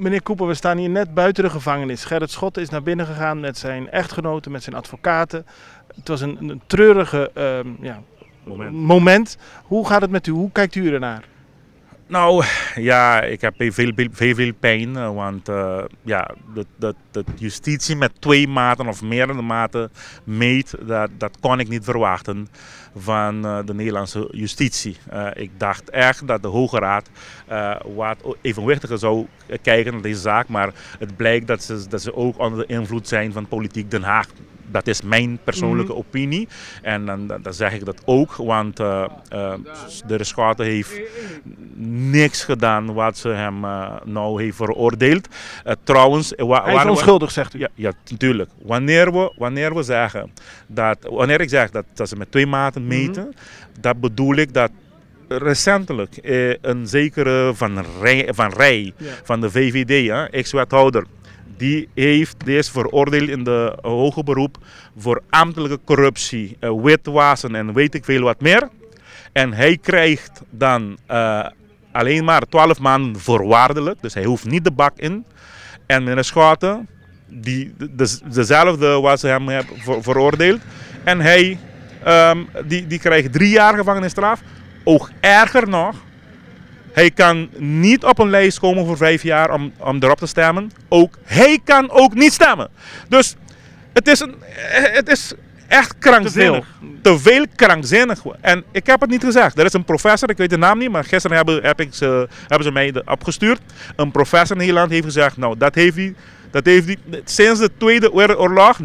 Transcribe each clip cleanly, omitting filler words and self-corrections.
Meneer Cooper, we staan hier net buiten de gevangenis. Gerrit Schotten is naar binnen gegaan met zijn echtgenoten, met zijn advocaten. Het was een treurige moment. Hoe gaat het met u? Hoe kijkt u ernaar? Nou ja, ik heb veel pijn, want dat justitie met 2 maten of meerdere maten meet, dat kon ik niet verwachten van de Nederlandse justitie. Ik dacht echt dat de Hoge Raad wat evenwichtiger zou kijken naar deze zaak, maar het blijkt dat ze ook onder de invloed zijn van politiek Den Haag. Dat is mijn persoonlijke opinie en dan zeg ik dat ook, want de Schotten heeft niks gedaan wat ze hem nou heeft veroordeeld. Trouwens, hij is onschuldig, zegt u? Ja, natuurlijk. Wanneer ik zeg dat ze met 2 maten meten, dat bedoel ik dat recentelijk een zekere Van Rij van de VVD, ex-wethouder, die is veroordeeld in de hoger beroep voor ambtelijke corruptie, witwassen en weet ik veel wat meer. En hij krijgt dan alleen maar 12 maanden voorwaardelijk, dus hij hoeft niet de bak in. En meneer Schotten, dezelfde was hem veroordeeld. En hij die krijgt 3 jaar gevangenisstraf. Ook erger nog. Hij kan niet op een lijst komen voor 5 jaar om erop te stemmen. Hij kan ook niet stemmen. Dus het is echt krankzinnig. Te veel krankzinnig. En ik heb het niet gezegd. Er is een professor, ik weet de naam niet, maar gisteren hebben ze mij opgestuurd. Een professor in Nederland heeft gezegd, nou dat heeft hij sinds de Tweede Wereldoorlog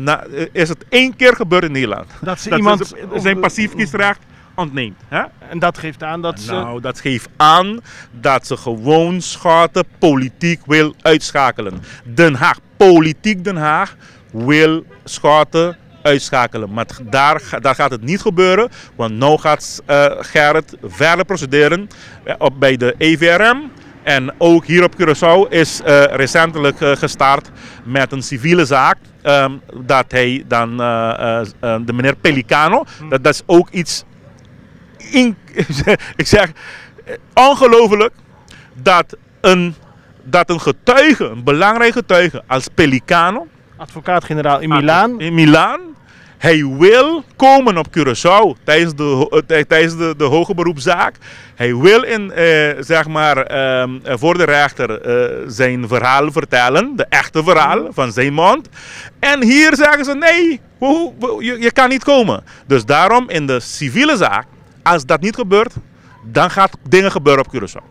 is het 1 keer gebeurd in Nederland. Dat iemand zijn passief kiesrecht ontneemt. Hè? En dat geeft aan dat ze... Nou, dat geeft aan dat ze gewoon Schotten politiek wil uitschakelen. Den Haag, politiek Den Haag wil Schotten uitschakelen. Maar daar gaat het niet gebeuren, want nu gaat Gerrit verder procederen bij de EVRM. En ook hier op Curaçao is recentelijk gestart met een civiele zaak. Dat hij dan, de meneer Pelicano, dat is ook iets... Ik zeg, ongelooflijk dat een getuige, een belangrijk getuige als Pelicano, advocaat-generaal in Milaan, hij wil komen op Curaçao tijdens de hoge beroepszaak. Hij wil voor de rechter zijn verhaal vertellen, de echte verhaal van zijn mond. En hier zeggen ze nee, je kan niet komen. Dus daarom in de civiele zaak, als dat niet gebeurt, dan gaat dingen gebeuren op Curaçao.